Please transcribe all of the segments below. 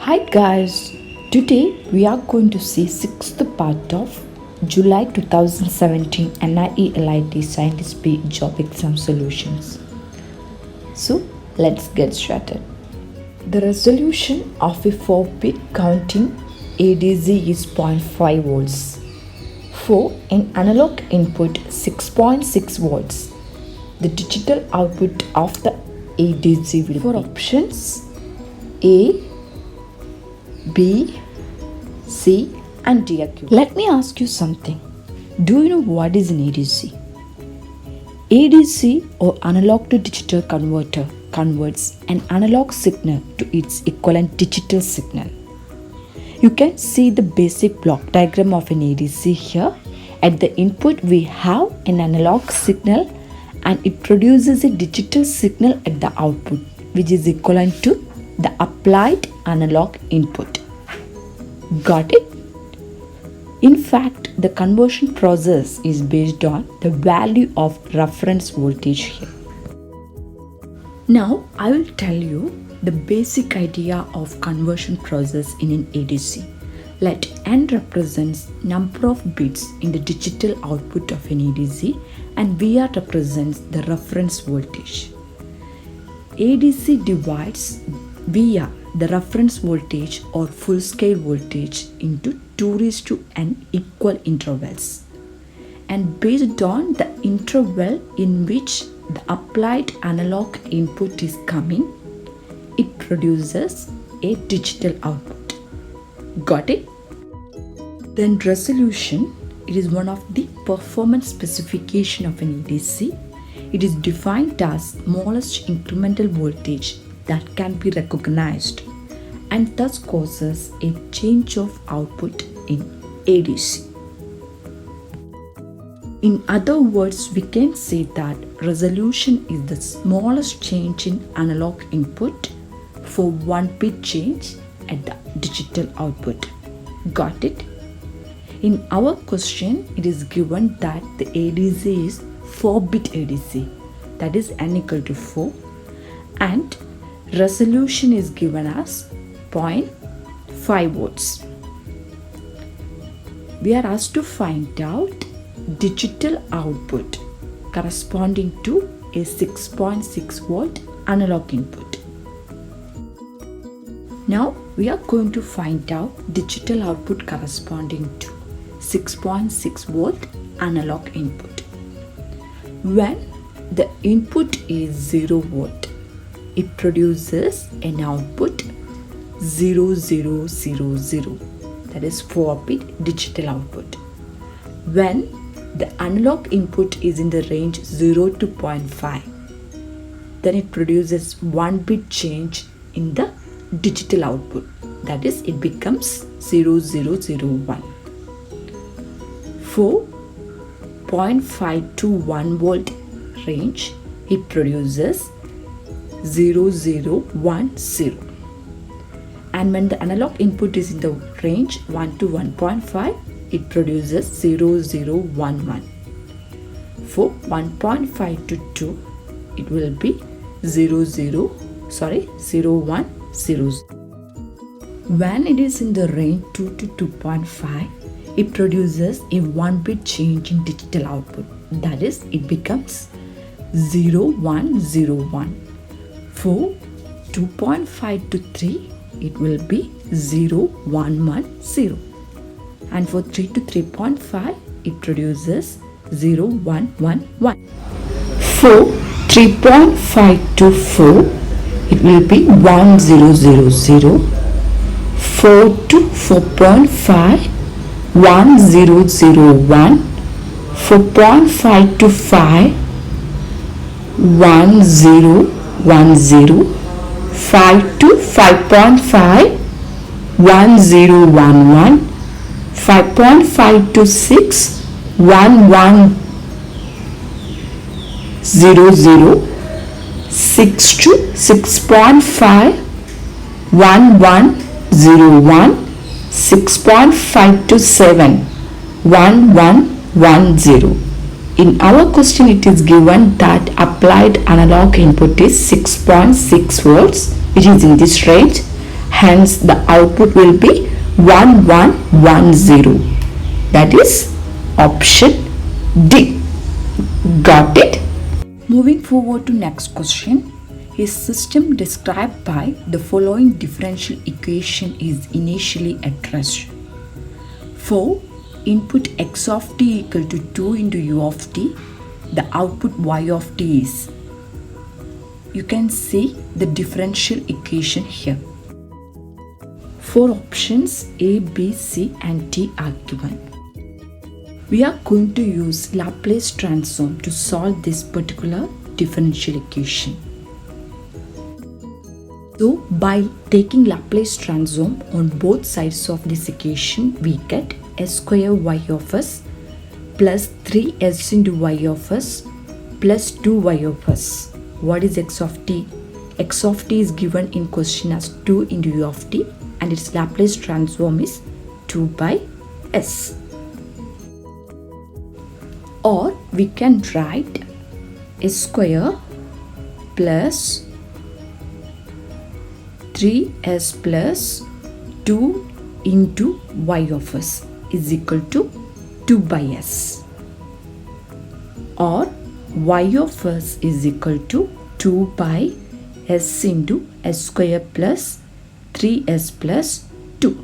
Hi guys, today we are going to see sixth part of July 2017 NIELIT Scientist Job exam solutions. So let's get started. The resolution of a 4-bit counting ADC is 0.5 volts. For an analog input 6.6 volts. The digital output of the ADC will be for options A, B, C and D. Let me ask you something. Do you know what is an ADC? ADC or analog to digital converter converts an analog signal to its equivalent digital signal. You can see the basic block diagram of an ADC here. At the input we have an analog signal and it produces a digital signal at the output which is equivalent to the applied analog input. Got it? In fact, the conversion process is based on the value of reference voltage here. Now, I will tell you the basic idea of conversion process in an ADC. Let N represents number of bits in the digital output of an ADC and VR represents the reference voltage. ADC divides VR, the reference voltage or full scale voltage, into 2:n equal intervals. And based on the interval in which the applied analog input is coming, it produces a digital output. Got it? Then resolution, it is one of the performance specification of an ADC. It is defined as smallest incremental voltage that can be recognized and thus causes a change of output in ADC. In other words, we can say that resolution is the smallest change in analog input for 1 bit change at the digital output. Got it? In our question, it is given that the ADC is 4-bit ADC, that is N equal to 4, and resolution is given as 0.5 volts. We are asked to find out digital output corresponding to a 6.6 volt analog input. Now we are going to find out digital output corresponding to 6.6 volt analog input. When the input is 0 volt, it produces an output 0000, that is 4-bit digital output. When the analog input is in the range 0 to 0.5, then it produces 1-bit change in the digital output, that is it becomes 0001. For 0.5 to 1 volt range, it produces 0010. And when the analog input is in the range 1 to 1.5, it produces 0011. For 1.5 to 2, it will be 0100. When it is in the range 2 to 2.5, it produces a 1-bit change in digital output, that is it becomes 0101. For 2.5 to 3, it will be 0110. And for 3 to 3.5, it produces 0111. For 3.5 to 4, it will be 1000. 4 to 4.5, 1001. 4.5 to 5, 1010. 5 to 5.5, 1011. 5.5 to 6, 1100. 6 to 6.5, 1101. 6.5 to 7, 1110. In our question, it is given that applied analog input is 6.6 volts, which is in this range, Hence the output will be 1110. That is option D. Got it? Moving forward to next question. A system described by the following differential equation is initially addressed. For input x of t equal to 2 into u of t, the output y of t is. You can see the differential equation here. 4 options A, B, C and D are given. We are going to use Laplace transform to solve this particular differential equation. So by taking Laplace transform on both sides of this equation, we get s square y of s plus 3s into y of s plus 2y of s. What is x of t? X of t is given in question as 2 into u of t and its Laplace transform is 2 by s. Or we can write s square plus 3s plus 2 into y of s is equal to 2 by s. Or y of s is equal to 2 by s into s square plus 3s plus 2.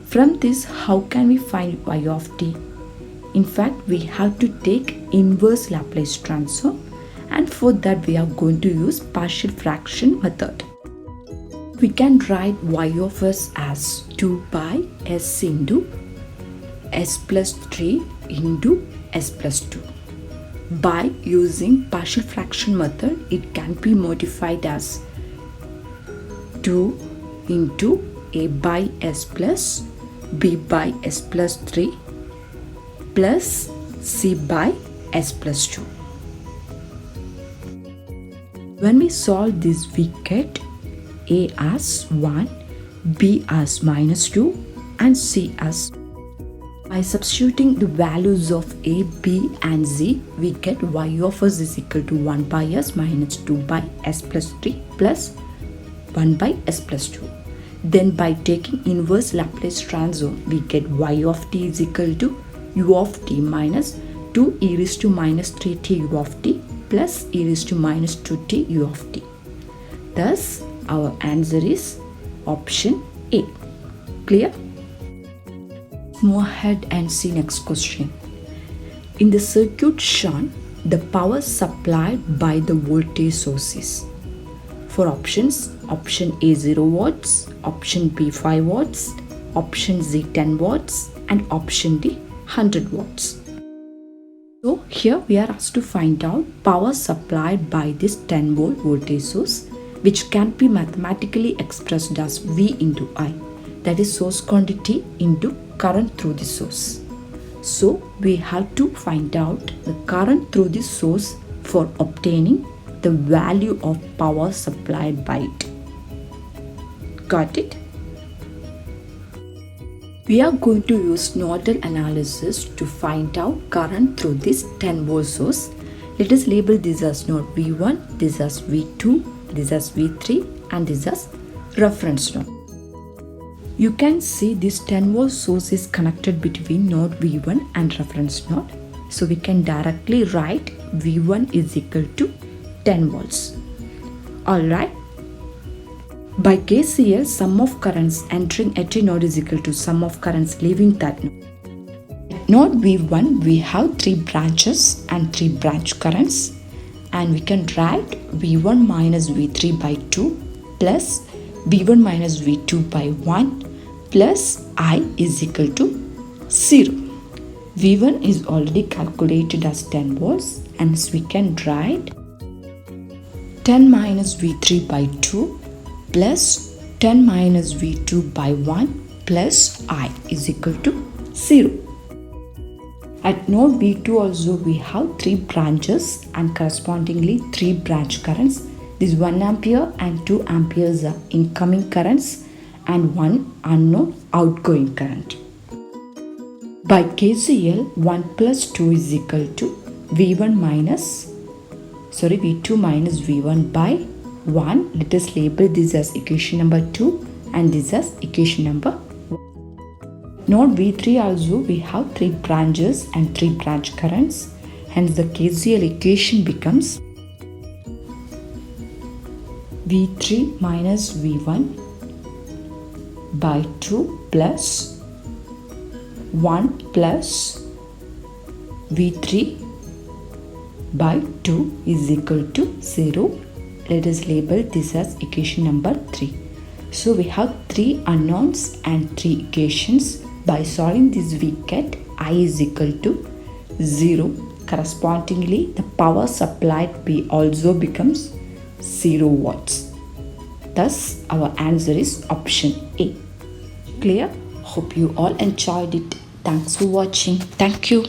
From this, how can we find y of t? In fact, we have to take inverse Laplace transform, and for that we are going to use partial fraction method. We can write y of s as 2 by s into s plus 3 into s plus 2. By using partial fraction method, it can be modified as 2 into a by s plus b by s plus 3 plus c by s plus 2. When we solve this, we get a as 1, b as minus 2 and c as. By substituting the values of a, b and z, we get y of s is equal to 1 by s minus 2 by s plus 3 plus 1 by s plus 2. Then by taking inverse Laplace transform, we get y of t is equal to u of t minus 2 e raised to minus 3t u of t plus e raised to minus 2t u of t. Thus, our answer is option A. Clear? Move ahead and see next question. In the circuit shown, the power supplied by the voltage source is. For options, option A 0 watts, option B 5 watts, option Z 10 watts and option D 100 watts. So here we are asked to find out power supplied by this 10 volt voltage source, which can be mathematically expressed as V into I, that is source quantity into current through the source. So we have to find out the current through the source for obtaining the value of power supplied by it. Got it? We are going to use nodal analysis to find out current through this 10 volt source. Let us label this as node V1, this as V2, this as V3 and this as reference node. You can see this 10 volt source is connected between node V1 and reference node. So we can directly write V1 is equal to 10 volts. Alright. By KCL, sum of currents entering at a node is equal to sum of currents leaving that node. At node V1, we have 3 branches and 3 branch currents, and we can write V1 minus V3 by 2 plus V1 minus V2 by 1 plus I is equal to 0. V1 is already calculated as 10 volts, and so we can write 10 minus V3 by 2 plus 10 minus V2 by 1 plus I is equal to 0. At node V2 also we have 3 branches and correspondingly 3 branch currents. This 1 ampere and 2 amperes are incoming currents and 1 unknown outgoing current. By KCL, 1 plus 2 is equal to V2 minus V1 by 1. Let us label this as equation number 2, and this is equation number 1. Node V3 also we have 3 branches and 3 branch currents. Hence the KCL equation becomes V3 minus V1 by 2 plus 1 plus V3 by 2 is equal to 0. Let us label this as equation number 3. So we have 3 unknowns and 3 equations. By solving this we get I is equal to 0. Correspondingly, the power supplied B also becomes 0 watts. Thus, our answer is option A. Clear? Hope you all enjoyed it. Thanks for watching. Thank you.